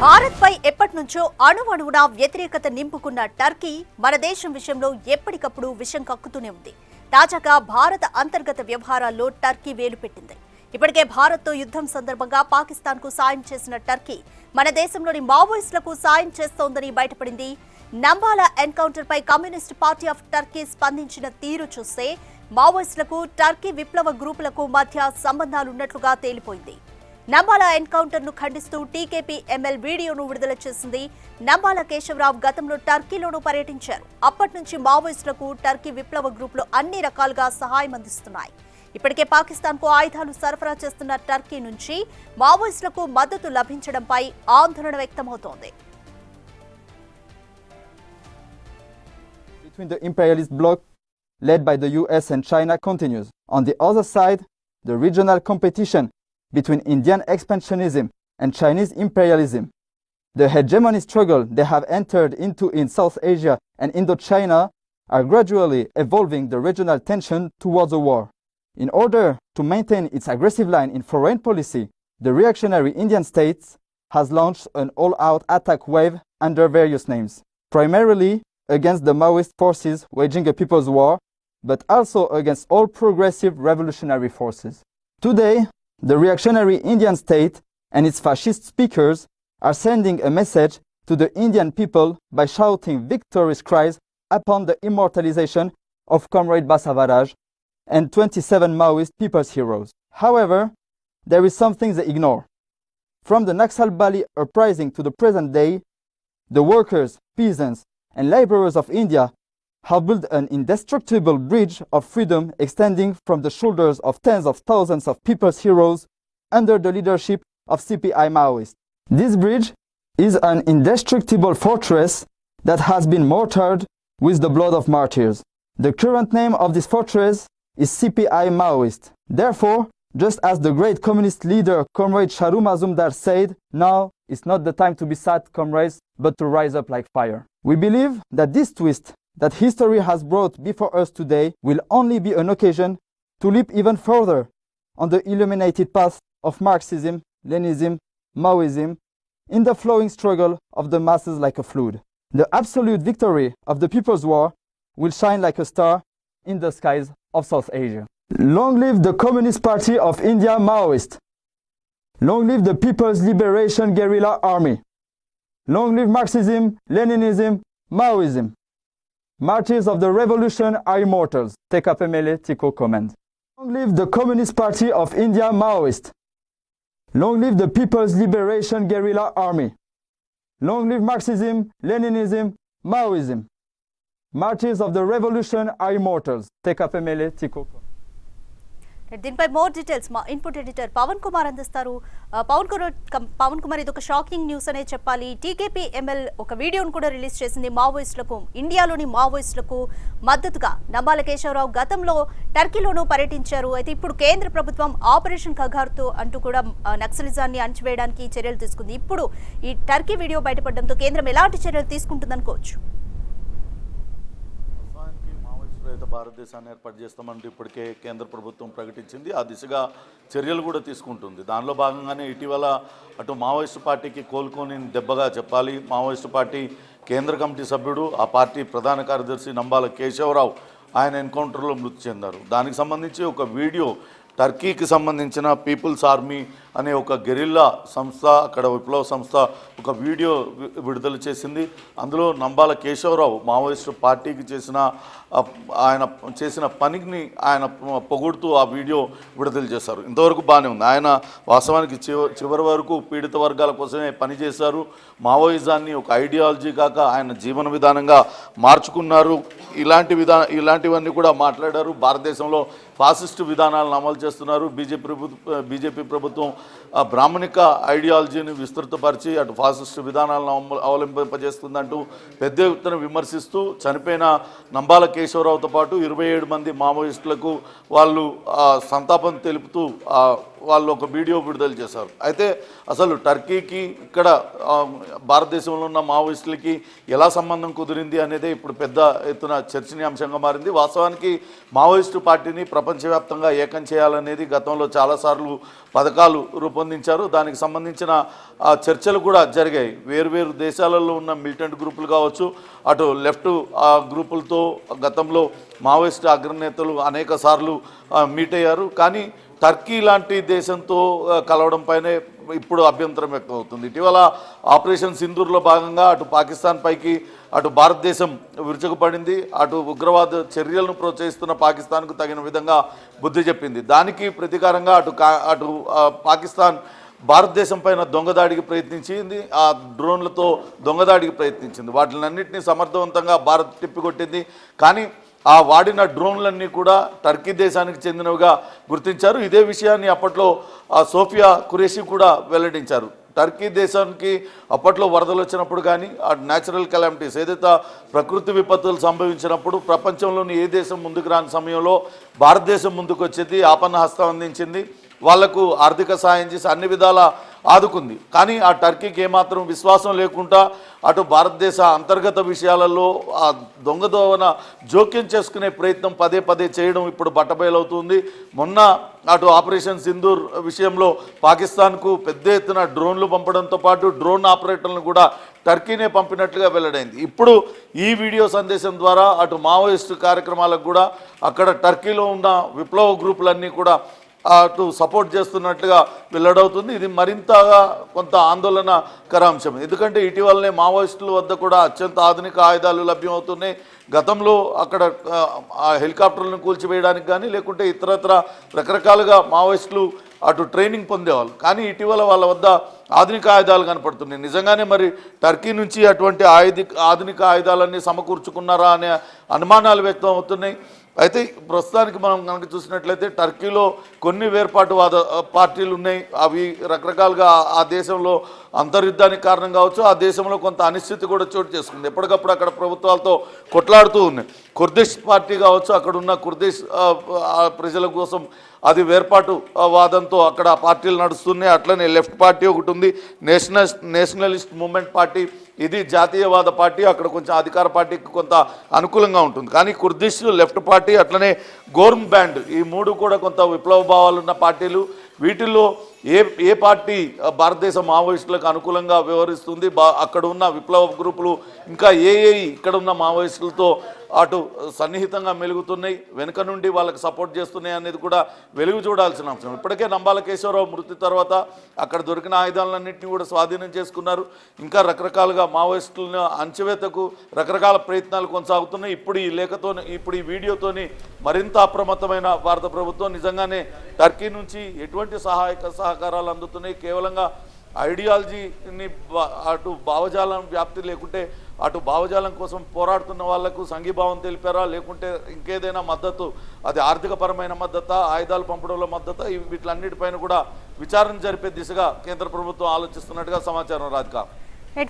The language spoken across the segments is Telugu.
భారత్ పై ఎప్పటినుంచో అణువణువున వ్యతిరేకత నింపుకున్న టర్కీ మన దేశం విషయంలో ఎప్పటికప్పుడు విషం కక్కుతూనే ఉంది. తాజాగా భారత అంతర్గత వ్యవహారాల్లో టర్కీ వేలు పెట్టింది. ఇప్పటికే భారత్తో యుద్ధం సందర్భంగా పాకిస్తాన్కు సాయం చేసిన టర్కీ మన దేశంలోని మావోయిస్టులకు సాయం చేస్తోందని బయటపడింది. నంబాల ఎన్కౌంటర్ పై కమ్యూనిస్ట్ పార్టీ ఆఫ్ టర్కీ స్పందించిన తీరు చూస్తే మావోయిస్టులకు టర్కీ విప్లవ గ్రూపులకు మధ్య సంబంధాలున్నట్లుగా తేలిపోయింది. నంబాల ఎన్కౌంటర్ ను ఖండిస్తూ టీకేపీ ఎంఎల్ వీడియోను విడుదల చేసింది. నంబాల కేశవరావు గతంలో టర్కీలోనూ పర్యటించారు. అప్పటి నుంచి మావోయిస్టులకు టర్కీ విప్లవ గ్రూపులు అన్ని రకాలుగా సహాయం అందిస్తున్నాయి. ఇప్పటికే పాకిస్తాన్కు ఆయుధాలు సరఫరా చేస్తున్న టర్కీ నుంచి మావోయిస్టులకు మద్దతు లభించడంపై ఆందోళన వ్యక్తమవుతోంది. Between the imperialist bloc led by the US and China continues. On the other side, the regional competition between Indian expansionism and Chinese imperialism. The hegemony struggle they have entered into in South Asia and Indochina are gradually evolving the regional tension towards a war. In order to maintain its aggressive line in foreign policy, the reactionary Indian states has launched an all-out attack wave under various names, primarily against the Maoist forces waging a people's war, but also against all progressive revolutionary forces. Today, the reactionary Indian state and its fascist speakers are sending a message to the Indian people by shouting victorious cries upon the immortalization of Comrade Basavaraj and 27 Maoist people's heroes. However, there is something they ignore. From the Naxalbari uprising to the present day, the workers, peasants, and laborers of India have built an indestructible bridge of freedom extending from the shoulders of tens of thousands of people's heroes under the leadership of CPI Maoists. This bridge is an indestructible fortress that has been mortared with the blood of martyrs. The current name of this fortress is CPI Maoist. Therefore, just as the great communist leader Comrade Shahrukh Mazumdar said, now is not the time to be sad, comrades, but to rise up like fire. We believe that this twist that history has brought before us today will only be an occasion to leap even further on the illuminated path of Marxism, Leninism, Maoism, in the flowing struggle of the masses like a flood. The absolute victory of the People's War will shine like a star in the skies of South Asia. Long live the Communist Party of India Maoist. Long live the People's Liberation Guerrilla Army. Long live Marxism, Leninism, Maoism. Martyrs of the revolution are immortals. Take up MLA, Tico command. Long live the Communist Party of India Maoist. Long live the People's Liberation Guerrilla Army. Long live Marxism, Leninism, Maoism. Martyrs of the revolution are immortals. Take up MLA, Tico command. దీనిపై మోర్ డీటెయిల్స్ మా ఇన్పుట్ ఎడిటర్ పవన్ కుమార్ అందిస్తారు. పవన్ కుమార్, ఇది ఒక షాకింగ్ న్యూస్ అనే చెప్పాలి. టీకేపీ ఎంఎల్ ఒక వీడియోను కూడా రిలీజ్ చేసింది. మావోయిస్టులకు, ఇండియాలోని మావోయిస్టులకు మద్దతుగా నంబాల కేశవరావు గతంలో టర్కీలోనూ పర్యటించారు. అయితే ఇప్పుడు కేంద్ర ప్రభుత్వం ఆపరేషన్ ఖగార్తో అంటూ కూడా నక్సలిజాన్ని అణచివేయడానికి చర్యలు తీసుకుంది. ఇప్పుడు ఈ టర్కీ వీడియో బయటపడడంతో కేంద్రం ఎలాంటి చర్యలు తీసుకుంటుందనుకోవచ్చు? భారతదేశాన్ని ఏర్పాటు చేస్తామంటూ ఇప్పటికే కేంద్ర ప్రభుత్వం ప్రకటించింది. ఆ దిశగా చర్యలు కూడా తీసుకుంటుంది. దానిలో భాగంగానే ఇటీవల అటు మావోయిస్టు పార్టీకి కోలుకొని దెబ్బగా చెప్పాలి. మావోయిస్టు పార్టీ కేంద్ర కమిటీ సభ్యుడు, ఆ పార్టీ ప్రధాన కార్యదర్శి నంబాల కేశవరావు ఆయన ఎన్కౌంటర్లో మృతి చెందారు. దానికి సంబంధించి ఒక వీడియో టర్కీకి సంబంధించిన పీపుల్స్ ఆర్మీ అనే ఒక గెరిల్లా సంస్థ, అక్కడ విప్లవ సంస్థ ఒక వీడియో విడుదల చేసింది. అందులో నంబాల కేశవరావు మావోయిస్టు పార్టీకి ఆయన చేసిన పనికి ఆయన పొగుడుతూ ఆ వీడియో విడుదల చేశారు. ఇంతవరకు బాగానే ఉంది. ఆయన వాస్తవానికి చివరి వరకు పీడిత వర్గాల కోసమే పనిచేశారు. మావోయిజాన్ని ఒక ఐడియాలజీ కాక ఆయన జీవన విధానంగా మార్చుకున్నారు. ఇలాంటివన్నీ కూడా మాట్లాడారు. భారతదేశంలో ఫాసిస్టు విధానాలను అమలు చేస్తున్నారు. బీజేపీ ప్రభుత్వం బ్రాహ్మణిక ఐడియాలజీని విస్తృతపరిచి అటు ఫాసిస్టు విధానాలను అవలంబింపజేస్తుందంటూ పెద్ద ఎత్తున విమర్శిస్తూ చనిపోయిన నంబాల కేశవరావుతో పాటు 27 మంది మావోయిస్టులకు వాళ్ళు సంతాపం తెలుపుతూ వాళ్ళు ఒక వీడియో విడుదల చేశారు. అయితే అసలు టర్కీకి ఇక్కడ భారతదేశంలో ఉన్న మావోయిస్టులకి ఎలా సంబంధం కుదిరింది అనేది ఇప్పుడు పెద్ద ఎత్తున చర్చనీయాంశంగా మారింది. వాస్తవానికి మావోయిస్టు పార్టీని ప్రపంచవ్యాప్తంగా ఏకం చేయాలనేది గతంలో చాలాసార్లు పథకాలు రూపొందించారు. దానికి సంబంధించిన చర్చలు కూడా జరిగాయి. వేరువేరు దేశాలలో ఉన్న మిలిటెంట్ గ్రూపులు కావచ్చు, అటు లెఫ్ట్ గ్రూపులతో గతంలో మావోయిస్టు అగ్రనేతలు అనేక సార్లు మీట్ అయ్యారు. కానీ టర్కీ లాంటి దేశంతో కలవడం పైనే ఇప్పుడు అభ్యంతరం వ్యక్తం అవుతుంది. ఇటీవల ఆపరేషన్ సింధూర్లో భాగంగా అటు పాకిస్తాన్ పైకి అటు భారతదేశం విరుచుకుపడింది. అటు ఉగ్రవాద చర్యలను ప్రోత్సహిస్తున్న పాకిస్తాన్కు తగిన విధంగా బుద్ధి చెప్పింది. దానికి ప్రతీకారంగా అటు పాకిస్తాన్ భారతదేశం పైన దొంగదాడికి ప్రయత్నించింది. ఆ డ్రోన్లతో దొంగదాడికి ప్రయత్నించింది. వాటినన్నింటినీ సమర్థవంతంగా భారత్ తిప్పికొట్టింది. కానీ ఆ వాడిన డ్రోన్లన్నీ కూడా టర్కీ దేశానికి చెందినవిగా గుర్తించారు. ఇదే విషయాన్ని అప్పట్లో సోఫియా ఖురేషి కూడా వెల్లడించారు. టర్కీ దేశానికి అప్పట్లో వరదలు వచ్చినప్పుడు కానీ ఆ న్యాచురల్ కెలామిటీస్ ఏదైతే ప్రకృతి విపత్తులు సంభవించినప్పుడు ప్రపంచంలోని ఏ దేశం ముందుకు రాని సమయంలో భారతదేశం ముందుకు వచ్చేది, ఆపన్న హస్తం అందించింది, వాళ్లకు ఆర్థిక సాయం చేసి అన్ని విధాల ఆదుకుంది. కానీ ఆ టర్కీకి ఏమాత్రం విశ్వాసం లేకుండా అటు భారతదేశ అంతర్గత విషయాలలో ఆ దొంగదోవన జోక్యం చేసుకునే ప్రయత్నం పదే పదే చేయడం ఇప్పుడు బట్టబయలవుతుంది. మొన్న అటు ఆపరేషన్ సింధూర్ విషయంలో పాకిస్తాన్కు పెద్ద ఎత్తున డ్రోన్లు పంపడంతో పాటు డ్రోన్ ఆపరేటర్లను కూడా టర్కీనే పంపినట్లుగా వెల్లడైంది. ఇప్పుడు ఈ వీడియో సందేశం ద్వారా అటు మావోయిస్టు కార్యక్రమాలకు కూడా అక్కడ టర్కీలో ఉన్న విప్లవ గ్రూపులన్నీ కూడా అటు సపోర్ట్ చేస్తున్నట్లుగా వెల్లడవుతుంది. ఇది మరింతగా కొంత ఆందోళనకర అంశం. ఎందుకంటే ఇటీవలనే మావోయిస్టుల వద్ద కూడా అత్యంత ఆధునిక ఆయుధాలు లభ్యమవుతున్నాయి. గతంలో అక్కడ హెలికాప్టర్లను కూల్చివేయడానికి కానీ లేకుంటే ఇతరత్ర రకరకాలుగా మావోయిస్టులు అటు ట్రైనింగ్ పొందేవాళ్ళు. కానీ ఇటీవల వాళ్ళ వద్ద ఆధునిక ఆయుధాలు కనపడుతున్నాయి. నిజంగానే మరి టర్కీ నుంచి అటువంటి ఆధునిక ఆయుధాలన్నీ సమకూర్చుకున్నారా అనే అనుమానాలు వ్యక్తం అవుతున్నాయి. అయితే ప్రస్తుతానికి మనం కనుక చూసినట్లయితే టర్కీలో కొన్ని వేర్పాటువాద పార్టీలు ఉన్నాయి. అవి రకరకాలుగా ఆ దేశంలో అంతర్యుద్ధానికి కారణం కావచ్చు. ఆ దేశంలో కొంత అనిశ్చితి కూడా చోటు చేసుకుంది. ఎప్పటికప్పుడు అక్కడ ప్రభుత్వాలతో కొట్లాడుతూ ఉన్నాయి. కుర్దిష్ పార్టీ కావచ్చు, అక్కడ ఉన్న కుర్దిష్ ప్రజల కోసం అది వేర్పాటు వాదంతో అక్కడ పార్టీలు నడుస్తున్నాయి. అట్లనే లెఫ్ట్ పార్టీ ఒకటి ఉంది, నేషనలిస్ట్ మూవ్మెంట్ పార్టీ, ఇది జాతీయవాద పార్టీ. అక్కడ కొంచెం అధికార పార్టీకి కొంత అనుకూలంగా ఉంటుంది. కానీ కుర్దిష్ లెఫ్ట్ పార్టీ అట్లనే గోర్మ్ బ్యాండ్, ఈ మూడు కూడా కొంత విప్లవ భావాలు ఉన్న పార్టీలు. వీటిల్లో ఏ పార్టీ భారతదేశ మావోయిస్టులకు అనుకూలంగా వ్యవహరిస్తుంది, అక్కడ ఉన్న విప్లవ గ్రూపులు ఇంకా ఇక్కడ ఉన్న మావోయిస్టులతో అటు సన్నిహితంగా మెలుగుతున్నాయి, వెనుక నుండి వాళ్ళకి సపోర్ట్ చేస్తున్నాయి అనేది కూడా వెలుగు చూడాల్సిన అంశం. ఇప్పటికే నంబాల కేశవరావు మృతి తర్వాత అక్కడ దొరికిన ఆయుధాలన్నింటినీ కూడా స్వాధీనం చేసుకున్నారు. ఇంకా రకరకాలుగా మావోయిస్టులను అంచవేతకు రకరకాల ప్రయత్నాలు కొనసాగుతున్నాయి. ఇప్పుడు ఈ వీడియోతోని మరింత అప్రమత్తమైన భారత ప్రభుత్వం నిజంగానే టర్కీ నుంచి ఎటువంటి సహకారాలు అందుతున్నాయి, కేవలంగా ఐడియాలజీని అటు భావజాలం వ్యాప్తి లేకుంటే అటు భావజాలం కోసం పోరాడుతున్న వాళ్లకు సంఘీభావం తెలిపారా, లేకుంటే ఇంకేదైనా మద్దతు, అది ఆర్థికపరమైన మద్దత, ఆయుధాలు పంపడంలో మద్దత, వీటిలన్నిటిపైన కూడా విచారణ జరిపే దిశగా కేంద్ర ప్రభుత్వం ఆలోచిస్తున్నట్టుగా సమాచారం. రాధిక.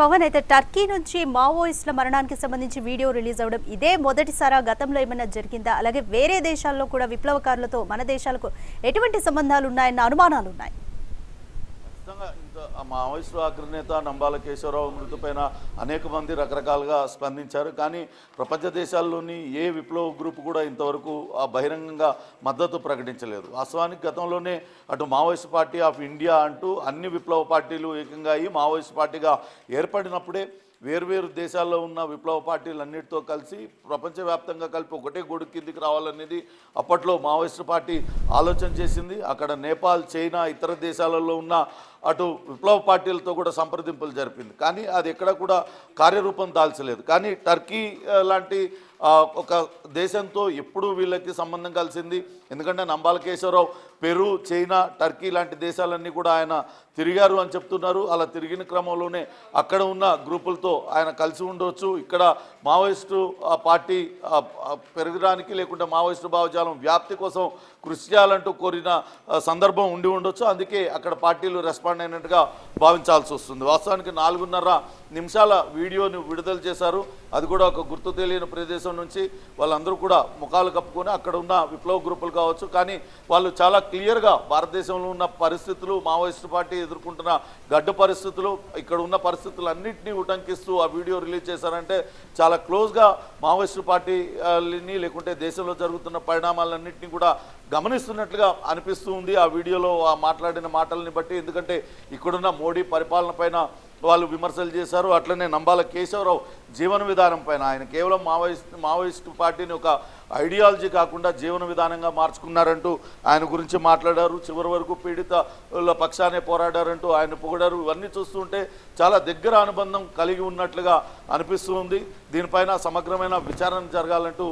పవన్, అయితే టర్కీ నుంచి మావోయిస్టుల మరణానికి సంబంధించి వీడియో రిలీజ్ అవ్వడం ఇదే మొదటిసారా? గతంలో ఏమైనా జరిగిందా? అలాగే వేరే దేశాల్లో కూడా విప్లవకారులతో మన దేశాలకు ఎటువంటి సంబంధాలు ఉన్నాయన్న అనుమానాలు ఉన్నాయి? మావోయిస్టు అగ్రనేత నంబాల కేశవరావు మృతిపైన అనేక మంది రకరకాలుగా స్పందించారు. కానీ ప్రపంచ దేశాల్లోని ఏ విప్లవ గ్రూప్ కూడా ఇంతవరకు బహిరంగంగా మద్దతు ప్రకటించలేదు. వాస్తవానికి గతంలోనే అటు మావోయిస్ట్ పార్టీ ఆఫ్ ఇండియా అంటూ అన్ని విప్లవ పార్టీలు ఏకంగా అయ్యి మావోయిస్ట్ పార్టీగా ఏర్పడినప్పుడే వేర్వేరు దేశాల్లో ఉన్న విప్లవ పార్టీలన్నిటితో కలిసి ప్రపంచవ్యాప్తంగా కలిపి ఒకటే గొడుగు కిందికి రావాలనేది అప్పట్లో మావోయిస్టు పార్టీ ఆలోచన చేసింది. అక్కడ నేపాల్, చైనా, ఇతర దేశాలలో ఉన్న అటు విప్లవ పార్టీలతో కూడా సంప్రదింపులు జరిపింది. కానీ అది ఎక్కడ కూడా కార్యరూపం దాల్చలేదు. కానీ టర్కీ లాంటి ఒక దేశంతో ఎప్పుడూ వీళ్ళకి సంబంధం కలిసింది. ఎందుకంటే Nambala Keshavarao Peru, China, Turkey లాంటి దేశాలన్నీ కూడా ఆయన తిరిగారు అని చెప్తున్నారు. అలా తిరిగిన క్రమంలోనే అక్కడ ఉన్న గ్రూపులతో ఆయన కలిసి ఉండవచ్చు. ఇక్కడ మావోయిస్టు పార్టీ పెరగడానికి లేకుంటే మావోయిస్టు భావజాలం వ్యాప్తి కోసం కృషి చేయాలంటూ కోరిన సందర్భం ఉండి ఉండొచ్చు. అందుకే అక్కడ పార్టీలు రెస్పాండ్ రెస్పాండ్ అయినట్టుగా భావించాల్సి వస్తుంది. వాస్తవానికి 4.5 నిమిషాల వీడియోని విడుదల చేశారు. అది కూడా ఒక గుర్తు తెలియని ప్రదేశం నుంచి వాళ్ళందరూ కూడా ముఖాలు కప్పుకొని అక్కడ ఉన్న విప్లవ గ్రూపులు కావచ్చు, కానీ వాళ్ళు చాలా క్లియర్గా భారతదేశంలో ఉన్న పరిస్థితులు, మావోయిస్టు పార్టీ ఎదుర్కొంటున్న గడ్డు పరిస్థితులు, ఇక్కడ ఉన్న పరిస్థితులన్నింటినీ ఉటంకిస్తూ ఆ వీడియో రిలీజ్ చేశారంటే చాలా క్లోజ్గా మావోయిస్టు పార్టీని లేకుంటే దేశంలో జరుగుతున్న పరిణామాలన్నింటినీ కూడా గమనిస్తున్నట్లుగా అనిపిస్తూ ఉంది ఆ వీడియోలో ఆ మాట్లాడిన మాటల్ని బట్టి. ఎందుకంటే ఇక్కడున్న మోడీ పరిపాలన పైన వాళ్ళు విమర్శలు చేశారు. అట్లనే నంబాల కేశవరావు జీవన విధానం పైన ఆయన కేవలం మావోయిస్టు పార్టీని ఒక ఐడియాలజీ కాకుండా జీవన విధానంగా మార్చుకున్నారంటూ ఆయన గురించి మాట్లాడారు. చివరి వరకు పీడితుల పక్షానే పోరాడారంటూ ఆయన పొగిడారు. ఇవన్నీ చూస్తుంటే చాలా దగ్గర అనుబంధం కలిగి ఉన్నట్లుగా అనిపిస్తూ ఉంది. దీనిపైన సమగ్రమైన విచారణ జరగాలంటూ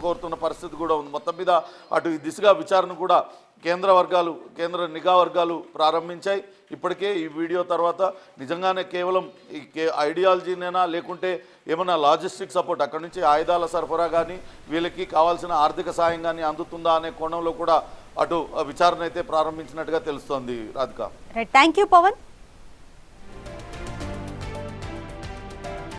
కోరుతున్న పరిస్థితి కూడా ఉంది. మొత్తం మీద అటు ఈ దిశగా విచారణ కూడా కేంద్ర నిఘా వర్గాలు ప్రారంభించాయి. ఇప్పటికే ఈ వీడియో తర్వాత నిజంగానే కేవలం ఈ ఐడియాలజీనేనా లేకుంటే ఏమైనా లాజిస్టిక్ సపోర్ట్ అక్కడి నుంచి ఆయుధాల సరఫరా కానీ వీళ్ళకి కావాల్సిన ఆర్థిక సాయం కానీ అందుతుందా అనే కోణంలో కూడా అటు విచారణ అయితే ప్రారంభించినట్టుగా తెలుస్తోంది. Radhika, thank you Pawan.